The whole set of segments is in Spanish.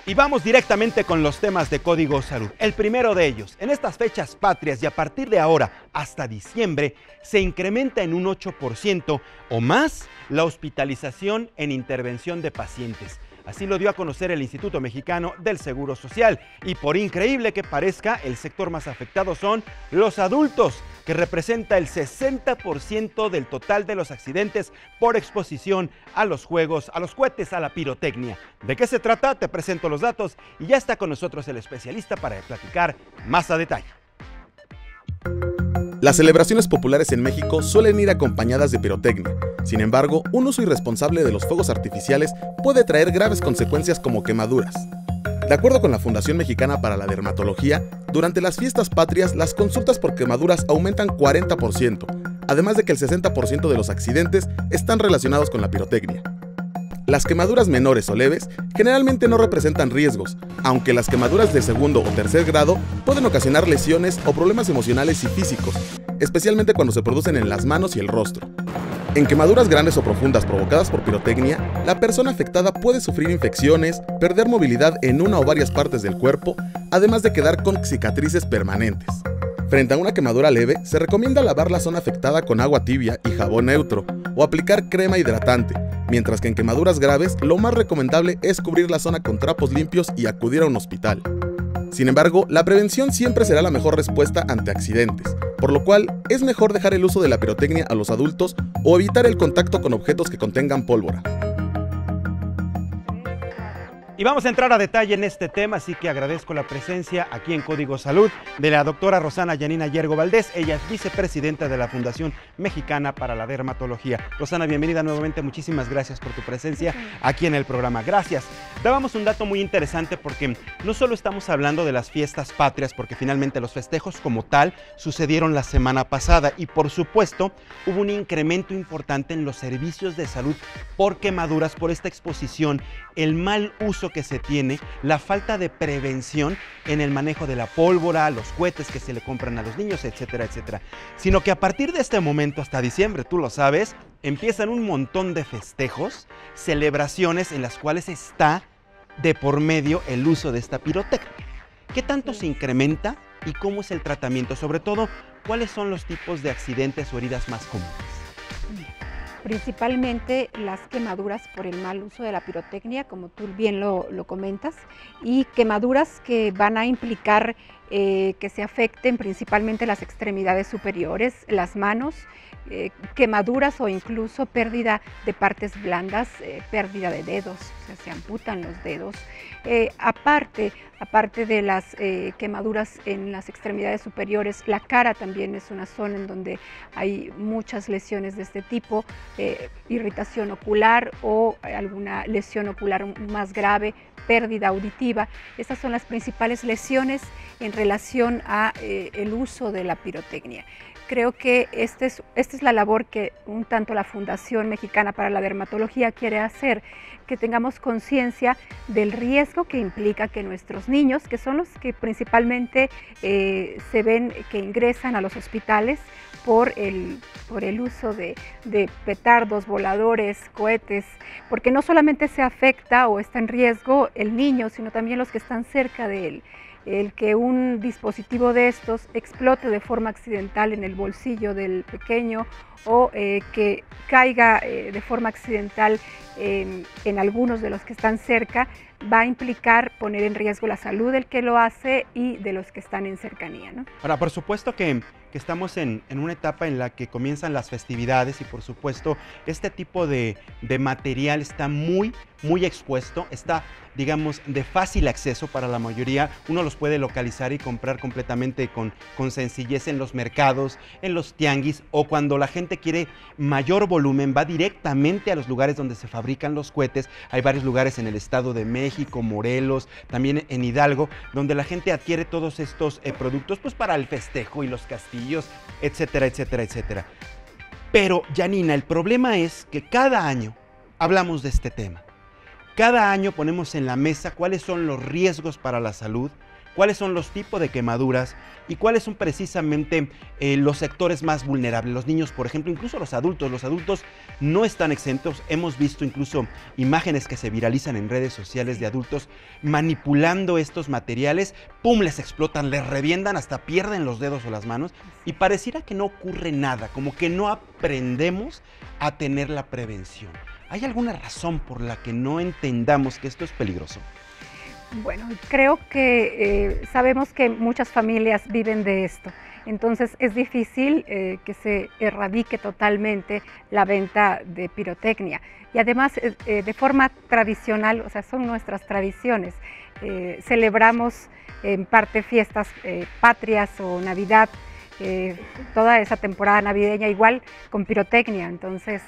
Y vamos directamente con los temas de Código Salud. El primero de ellos, en estas fechas patrias y a partir de ahora hasta diciembre, se incrementa en un 8% o más la hospitalización en intervención de pacientes. Así lo dio a conocer el Instituto Mexicano del Seguro Social. Y por increíble que parezca, el sector más afectado son los adultos, que representa el 60% del total de los accidentes por exposición a los juegos, a los cohetes, a la pirotecnia. ¿De qué se trata? Te presento los datos y ya está con nosotros el especialista para platicar más a detalle. Las celebraciones populares en México suelen ir acompañadas de pirotecnia. Sin embargo, un uso irresponsable de los fuegos artificiales puede traer graves consecuencias como quemaduras. De acuerdo con la Fundación Mexicana para la Dermatología, durante las fiestas patrias las consultas por quemaduras aumentan 40%, además de que el 60% de los accidentes están relacionados con la pirotecnia. Las quemaduras menores o leves generalmente no representan riesgos, aunque las quemaduras de segundo o tercer grado pueden ocasionar lesiones o problemas emocionales y físicos, especialmente cuando se producen en las manos y el rostro. En quemaduras grandes o profundas provocadas por pirotecnia, la persona afectada puede sufrir infecciones, perder movilidad en una o varias partes del cuerpo, además de quedar con cicatrices permanentes. Frente a una quemadura leve, se recomienda lavar la zona afectada con agua tibia y jabón neutro, o aplicar crema hidratante, mientras que en quemaduras graves, lo más recomendable es cubrir la zona con trapos limpios y acudir a un hospital. Sin embargo, la prevención siempre será la mejor respuesta ante accidentes, por lo cual es mejor dejar el uso de la pirotecnia a los adultos o evitar el contacto con objetos que contengan pólvora. Y vamos a entrar a detalle en este tema, así que agradezco la presencia aquí en Código Salud de la doctora Rosana Yanina Yergo Valdés. Ella es vicepresidenta de la Fundación Mexicana para la Dermatología. Rosana, bienvenida nuevamente, muchísimas gracias por tu presencia aquí en el programa. Gracias. Dábamos un dato muy interesante porque no solo estamos hablando de las fiestas patrias, porque finalmente los festejos como tal sucedieron la semana pasada y por supuesto hubo un incremento importante en los servicios de salud por quemaduras, por esta exposición, el mal uso que se tiene, la falta de prevención en el manejo de la pólvora, los cohetes que se le compran a los niños, etcétera, etcétera. Sino que a partir de este momento hasta diciembre, tú lo sabes, empiezan un montón de festejos, celebraciones en las cuales está de por medio el uso de esta pirotecnia. ¿Qué tanto se incrementa y cómo es el tratamiento? Sobre todo, ¿cuáles son los tipos de accidentes o heridas más comunes? Principalmente las quemaduras por el mal uso de la pirotecnia, como tú bien lo comentas, y quemaduras que van a implicar que se afecten principalmente las extremidades superiores, las manos, quemaduras o incluso pérdida de partes blandas, pérdida de dedos, o sea, se amputan los dedos. Aparte de las quemaduras en las extremidades superiores, la cara también es una zona en donde hay muchas lesiones de este tipo, irritación ocular o alguna lesión ocular más grave, pérdida auditiva. Estas son las principales lesiones en relación a el uso de la pirotecnia. Creo que esta es la labor que un tanto la Fundación Mexicana para la Dermatología quiere hacer, que tengamos conciencia del riesgo que implica que nuestros niños, que son los que principalmente se ven que ingresan a los hospitales por el uso de petardos, voladores, cohetes, porque no solamente se afecta o está en riesgo el niño, sino también los que están cerca de él. El que un dispositivo de estos explote de forma accidental en el bolsillo del pequeño o que caiga de forma accidental en algunos de los que están cerca, va a implicar poner en riesgo la salud del que lo hace y de los que están en cercanía, ¿no? Ahora, por supuesto que estamos en una etapa en la que comienzan las festividades y por supuesto este tipo de material está muy expuesto, está, digamos, de fácil acceso para la mayoría. Uno los puede localizar y comprar completamente con sencillez en los mercados, en los tianguis, o cuando la gente quiere mayor volumen va directamente a los lugares donde se fabrican los cohetes. Hay varios lugares en el Estado de México, Morelos, también en Hidalgo, donde la gente adquiere todos estos productos pues para el festejo y los castillos, etcétera, etcétera, etcétera. Pero, Yanina, el problema es que cada año hablamos de este tema. Cada año ponemos en la mesa cuáles son los riesgos para la salud, cuáles son los tipos de quemaduras y cuáles son precisamente los sectores más vulnerables. Los niños, por ejemplo, incluso los adultos no están exentos. Hemos visto incluso imágenes que se viralizan en redes sociales de adultos manipulando estos materiales, ¡pum!, les explotan, les revientan, hasta pierden los dedos o las manos y pareciera que no ocurre nada, como que no aprendemos a tener la prevención. ¿Hay alguna razón por la que no entendamos que esto es peligroso? Bueno, creo que sabemos que muchas familias viven de esto, entonces es difícil que se erradique totalmente la venta de pirotecnia. Y además, de forma tradicional, o sea, son nuestras tradiciones. Celebramos en parte fiestas patrias o Navidad, toda esa temporada navideña igual con pirotecnia, entonces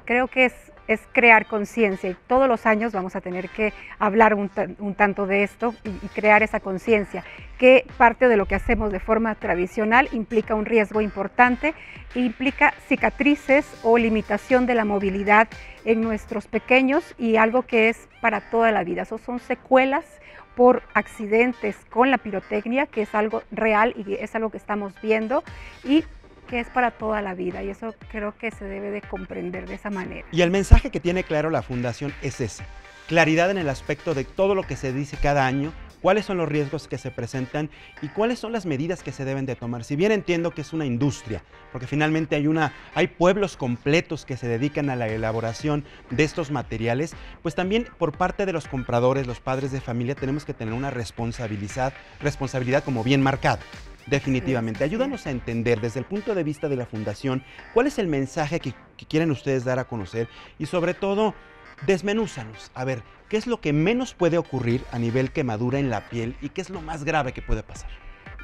creo que es crear conciencia y todos los años vamos a tener que hablar un tanto de esto y crear esa conciencia, que parte de lo que hacemos de forma tradicional implica un riesgo importante, implica cicatrices o limitación de la movilidad en nuestros pequeños y algo que es para toda la vida. Eso son secuelas por accidentes con la pirotecnia, que es algo real y es algo que estamos viendo y que es para toda la vida, y eso creo que se debe de comprender de esa manera. Y el mensaje que tiene claro la Fundación es ese: claridad en el aspecto de todo lo que se dice cada año, cuáles son los riesgos que se presentan y cuáles son las medidas que se deben de tomar. Si bien entiendo que es una industria, porque finalmente hay pueblos completos que se dedican a la elaboración de estos materiales, pues también por parte de los compradores, los padres de familia, tenemos que tener una responsabilidad como bien marcada. Definitivamente. Ayúdanos a entender desde el punto de vista de la Fundación cuál es el mensaje que quieren ustedes dar a conocer y sobre todo desmenúzanos. A ver, ¿qué es lo que menos puede ocurrir a nivel quemadura en la piel y qué es lo más grave que puede pasar?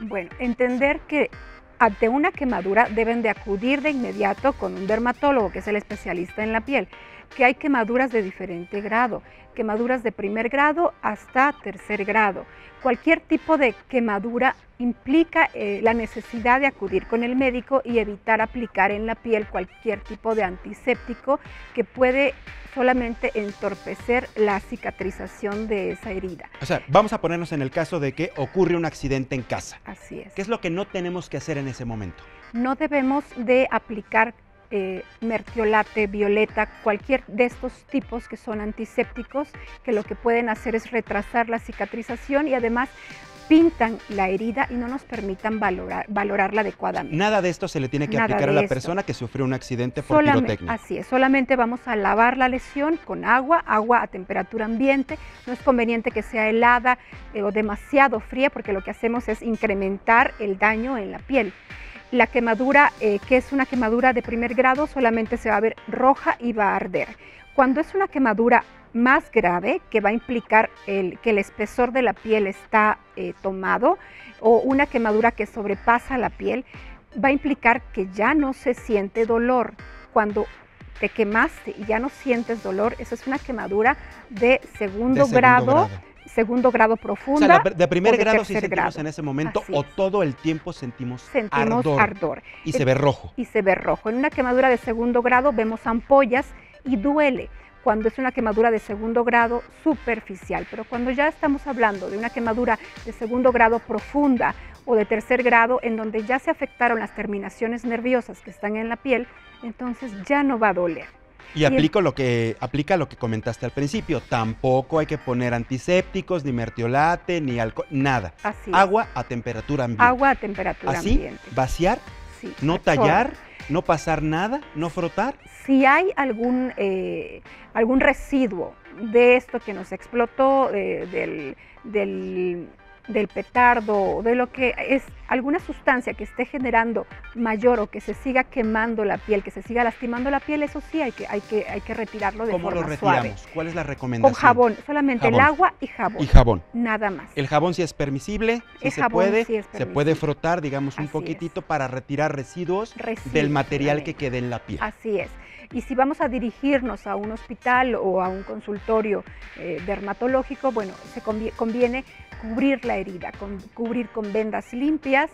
Bueno, entender que ante una quemadura deben de acudir de inmediato con un dermatólogo, que es el especialista en la piel, que hay quemaduras de diferente grado, quemaduras de primer grado hasta tercer grado. Cualquier tipo de quemadura implica la necesidad de acudir con el médico y evitar aplicar en la piel cualquier tipo de antiséptico que puede solamente entorpecer la cicatrización de esa herida. O sea, vamos a ponernos en el caso de que ocurre un accidente en casa. Así es. ¿Qué es lo que no tenemos que hacer en ese momento? No debemos de aplicar mertiolate, violeta, cualquier de estos tipos que son antisépticos, que lo que pueden hacer es retrasar la cicatrización y además pintan la herida y no nos permitan valorarla adecuadamente. Nada de esto se le tiene que aplicar a la persona que sufrió un accidente por pirotecnia. Así es, solamente vamos a lavar la lesión con agua a temperatura ambiente. No es conveniente que sea helada o demasiado fría, porque lo que hacemos es incrementar el daño en la piel. La quemadura, que es una quemadura de primer grado, solamente se va a ver roja y va a arder. Cuando es una quemadura más grave, que va a implicar que el espesor de la piel está tomado, o una quemadura que sobrepasa la piel, va a implicar que ya no se siente dolor. Cuando te quemaste y ya no sientes dolor, esa es una quemadura de segundo grado profunda. O sea, de primer grado sí sentimos en ese momento, o todo el tiempo sentimos ardor. Y se ve rojo. Y se ve rojo. En una quemadura de segundo grado vemos ampollas y duele cuando es una quemadura de segundo grado superficial, pero cuando ya estamos hablando de una quemadura de segundo grado profunda o de tercer grado, en donde ya se afectaron las terminaciones nerviosas que están en la piel, entonces ya no va a doler. Y aplica lo que comentaste al principio, tampoco hay que poner antisépticos, ni mertiolate, ni alcohol, nada. Así es. Agua a temperatura ambiente. Agua a temperatura ambiente. Así, vaciar, sí, no tallar, no pasar nada, no frotar. Si hay algún residuo de esto que nos explotó, del petardo, de lo que es alguna sustancia que esté generando mayor o que se siga quemando la piel, que se siga lastimando la piel, eso sí hay que retirarlo de forma suave. ¿Cómo lo retiramos? ¿Cuál es la recomendación? Con jabón, solamente jabón. El agua y jabón. Y jabón. Nada más. El jabón sí es permisible, sí se puede, se puede frotar, digamos, un poquitito para retirar residuos del material que quede en la piel. Así es. Y si vamos a dirigirnos a un hospital o a un consultorio dermatológico, bueno, se conviene cubrir la herida, cubrir con vendas limpias,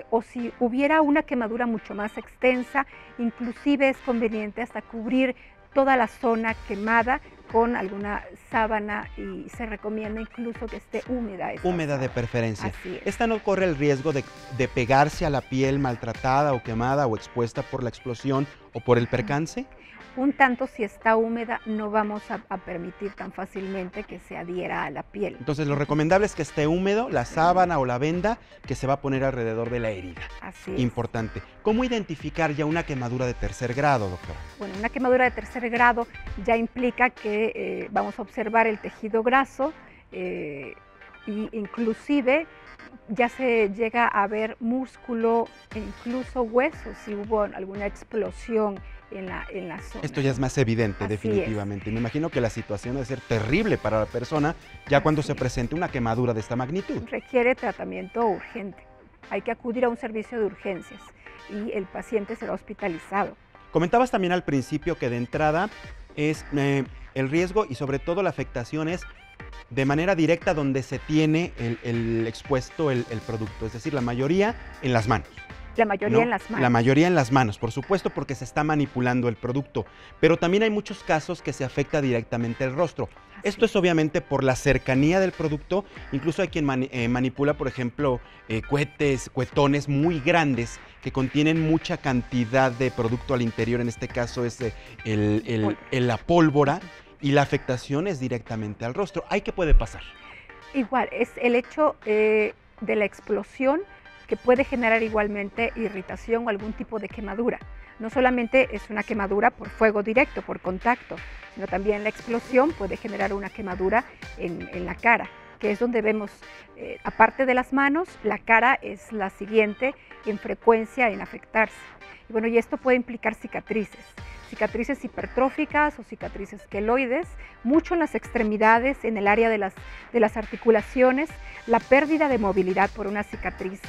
o si hubiera una quemadura mucho más extensa, inclusive es conveniente hasta cubrir toda la zona quemada con alguna sábana, y se recomienda incluso que esté húmeda. Húmeda de preferencia. Así es. ¿Esta no corre el riesgo de pegarse a la piel maltratada o quemada o expuesta por la explosión o por el percance? Un tanto, si está húmeda, no vamos a permitir tan fácilmente que se adhiera a la piel. Entonces lo recomendable es que esté húmedo, la sábana o la venda que se va a poner alrededor de la herida. Así es. Importante. ¿Cómo identificar ya una quemadura de tercer grado, doctora? Bueno, una quemadura de tercer grado ya implica que vamos a observar el tejido graso, e inclusive ya se llega a ver músculo e incluso huesos si hubo alguna explosión en la zona. Esto ya es más evidente, Así definitivamente. Me imagino que la situación debe ser terrible para la persona ya cuando se presente una quemadura de esta magnitud. Requiere tratamiento urgente. Hay que acudir a un servicio de urgencias y el paciente será hospitalizado. Comentabas también al principio que de entrada es el riesgo y sobre todo la afectación es de manera directa donde se tiene el expuesto el producto, es decir, la mayoría en las manos. La mayoría ¿no? en las manos. La mayoría en las manos, por supuesto, porque se está manipulando el producto, pero también hay muchos casos que se afecta directamente el rostro. Esto es obviamente por la cercanía del producto, incluso hay quien manipula, por ejemplo, cuetones muy grandes que contienen mucha cantidad de producto al interior, en este caso es la pólvora, y la afectación es directamente al rostro. ¿Ahí qué puede pasar? Igual, es el hecho de la explosión que puede generar igualmente irritación o algún tipo de quemadura. No solamente es una quemadura por fuego directo, por contacto, sino también la explosión puede generar una quemadura en la cara, que es donde vemos, aparte de las manos, la cara es la siguiente en frecuencia en afectarse. Y bueno, y esto puede implicar cicatrices hipertróficas o cicatrices queloides, mucho en las extremidades, en el área de las articulaciones, la pérdida de movilidad por una cicatriz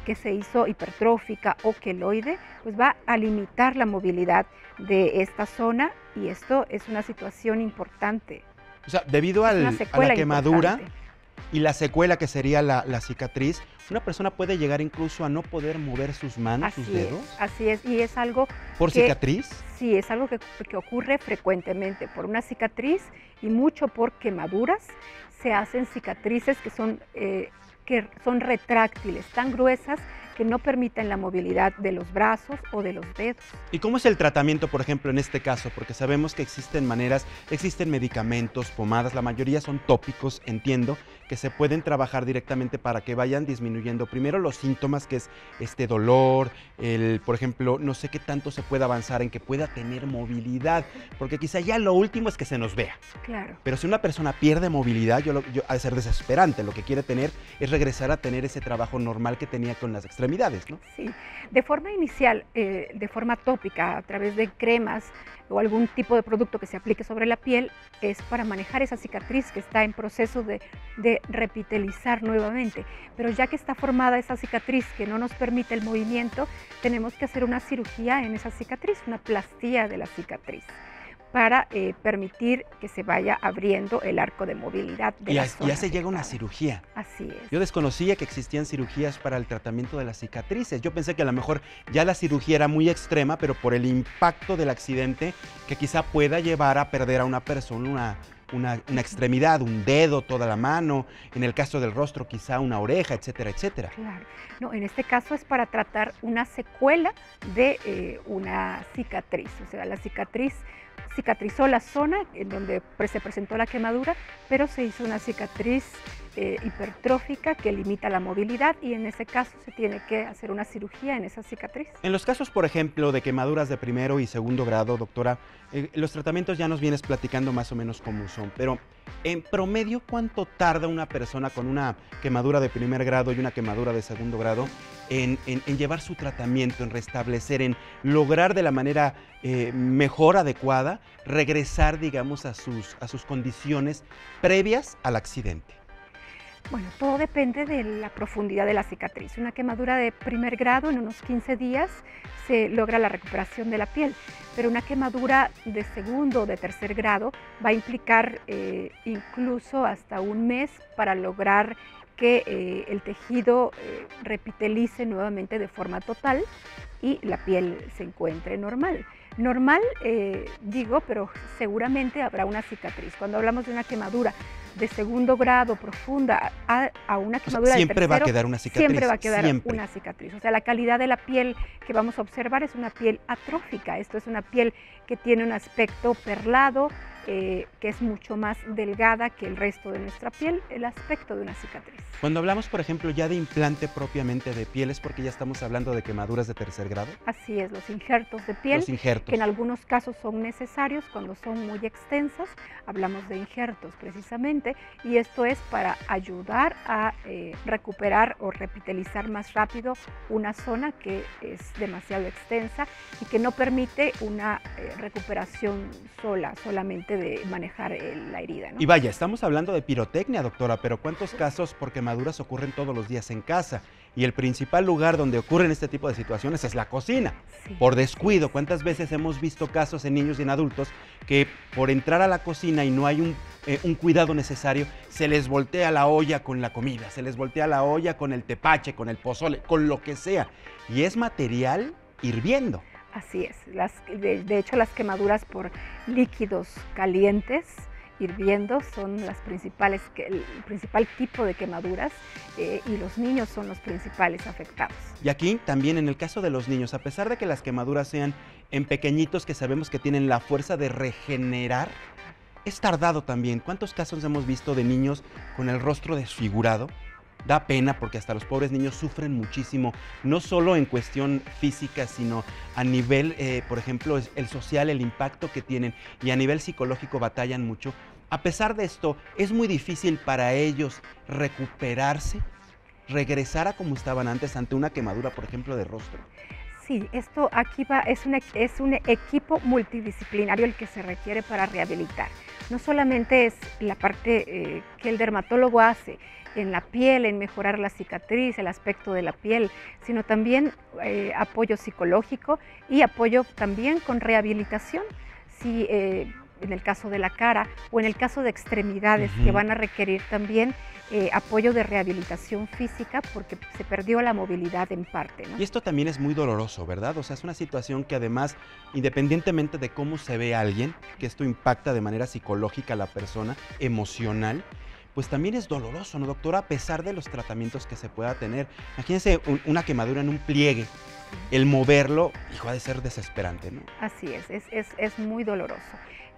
que se hizo hipertrófica o queloide, pues va a limitar la movilidad de esta zona, y esto es una situación importante. O sea, debido a la quemadura importante y la secuela que sería la cicatriz, una persona puede llegar incluso a no poder mover sus manos, sus dedos. Así es, y es algo ¿Por cicatriz? Sí, es algo que ocurre frecuentemente por una cicatriz y mucho por quemaduras. Se hacen cicatrices que son retráctiles, tan gruesas que no permiten la movilidad de los brazos o de los dedos. ¿Y cómo es el tratamiento, por ejemplo, en este caso? Porque sabemos que existen medicamentos, pomadas, la mayoría son tópicos, entiendo, que se pueden trabajar directamente para que vayan disminuyendo primero los síntomas, que es este dolor, por ejemplo, no sé qué tanto se puede avanzar en que pueda tener movilidad, porque quizá ya lo último es que se nos vea. Claro. Pero si una persona pierde movilidad, ha de ser desesperante, lo que quiere tener es regresar a tener ese trabajo normal que tenía con las extremidades, ¿no? Sí, de forma inicial, de forma tópica, a través de cremas o algún tipo de producto que se aplique sobre la piel, es para manejar esa cicatriz que está en proceso de repitelizar nuevamente. Pero ya que está formada esa cicatriz que no nos permite el movimiento, tenemos que hacer una cirugía en esa cicatriz, una plastía de la cicatriz, para permitir que se vaya abriendo el arco de movilidad de la zona. Ya se llega a una cirugía. Así es. Yo desconocía que existían cirugías para el tratamiento de las cicatrices. Yo pensé que a lo mejor ya la cirugía era muy extrema, pero por el impacto del accidente, que quizá pueda llevar a perder a una persona una extremidad, un dedo, toda la mano, en el caso del rostro quizá una oreja, etcétera, etcétera. Claro. No, en este caso es para tratar una secuela de una cicatriz. O sea, la cicatriz cicatrizó la zona en donde se presentó la quemadura, pero se hizo una cicatriz hipertrófica que limita la movilidad, y en ese caso se tiene que hacer una cirugía en esa cicatriz. En los casos, por ejemplo, de quemaduras de primero y segundo grado, doctora, los tratamientos ya nos vienes platicando más o menos cómo son, pero en promedio, ¿cuánto tarda una persona con una quemadura de primer grado y una quemadura de segundo grado en llevar su tratamiento, en restablecer, en lograr de la manera mejor, adecuada, regresar, digamos, a sus condiciones previas al accidente? Bueno, todo depende de la profundidad de la cicatriz. Una quemadura de primer grado, en unos 15 días se logra la recuperación de la piel, pero una quemadura de segundo o de tercer grado va a implicar incluso hasta un mes para lograr que el tejido repitelice nuevamente de forma total y la piel se encuentre normal. Normal, digo, pero seguramente habrá una cicatriz. Cuando hablamos de una quemadura de segundo grado profunda a una quemadura de siempre tercero, va a quedar una cicatriz. siempre va a quedar siempre. una cicatriz. O sea, la calidad de la piel que vamos a observar es una piel atrófica. Esto es una piel que tiene un aspecto perlado, que es mucho más delgada que el resto de nuestra piel, el aspecto de una cicatriz. Cuando hablamos, por ejemplo, ya de implante propiamente de piel, ¿es porque ya estamos hablando de quemaduras de tercer grado? Así es, los injertos de piel, Los injertos. que en algunos casos son necesarios cuando son muy extensas, hablamos de injertos precisamente, y esto es para ayudar a recuperar o repitelizar más rápido una zona que es demasiado extensa y que no permite una recuperación solamente de manejar la herida, ¿no? Y vaya, estamos hablando de pirotecnia, doctora, pero ¿cuántos casos por quemaduras ocurren todos los días en casa? Y el principal lugar donde ocurren este tipo de situaciones es la cocina. Sí. Por descuido, ¿cuántas veces hemos visto casos en niños y en adultos que por entrar a la cocina y no hay un cuidado necesario, se les voltea la olla con la comida, se les voltea la olla con el tepache, con el pozole, con lo que sea? Y es material hirviendo. Así es. De hecho, las quemaduras por líquidos calientes hirviendo son el principal tipo de quemaduras, y los niños son los principales afectados. Y aquí también en el caso de los niños, a pesar de que las quemaduras sean en pequeñitos que sabemos que tienen la fuerza de regenerar, es tardado también. ¿Cuántos casos hemos visto de niños con el rostro desfigurado? Da pena porque hasta los pobres niños sufren muchísimo, no solo en cuestión física, sino a nivel, por ejemplo, el social, el impacto que tienen, y a nivel psicológico batallan mucho. A pesar de esto, es muy difícil para ellos recuperarse, regresar a como estaban antes ante una quemadura, por ejemplo, de rostro. Sí, esto aquí es un equipo multidisciplinario el que se requiere para rehabilitar. No solamente es la parte que el dermatólogo hace en la piel, en mejorar la cicatriz, el aspecto de la piel, sino también apoyo psicológico y apoyo también con rehabilitación. Si en el caso de la cara o en el caso de extremidades, que van a requerir también apoyo de rehabilitación física porque se perdió la movilidad en parte, ¿no? Y esto también es muy doloroso, ¿verdad? O sea, es una situación que además, independientemente de cómo se ve a alguien, que esto impacta de manera psicológica a la persona, emocional, pues también es doloroso, ¿no, doctora? A pesar de los tratamientos que se pueda tener. Imagínense una quemadura en un pliegue, el moverlo, hijo, ha de ser desesperante, ¿no? Así es muy doloroso.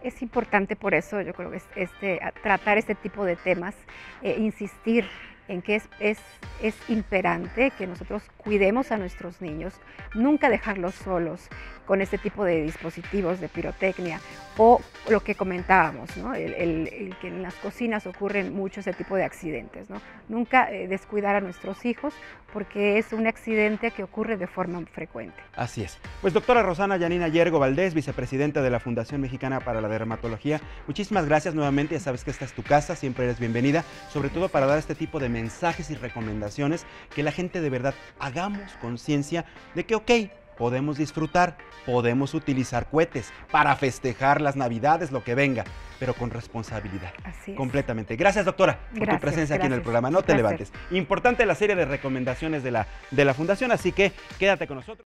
Es importante por eso, yo creo que tratar este tipo de temas, insistir en que es imperante que nosotros cuidemos a nuestros niños, nunca dejarlos solos con este tipo de dispositivos de pirotecnia o lo que comentábamos, ¿no? El que en las cocinas ocurren mucho ese tipo de accidentes, ¿no? Nunca descuidar a nuestros hijos porque es un accidente que ocurre de forma frecuente. Así es. Pues doctora Rosana Yanina Yergo Valdés, vicepresidenta de la Fundación Mexicana para la Dermatología, muchísimas gracias nuevamente, ya sabes que esta es tu casa, siempre eres bienvenida, sobre todo para dar este tipo de mensajes y recomendaciones, que la gente de verdad hagamos conciencia de que, ok, podemos disfrutar, podemos utilizar cohetes para festejar las Navidades, lo que venga, pero con responsabilidad. Así es. Completamente. Gracias, doctora, por tu presencia aquí en el programa. No te levantes. Importante la serie de recomendaciones de la Fundación, así que quédate con nosotros.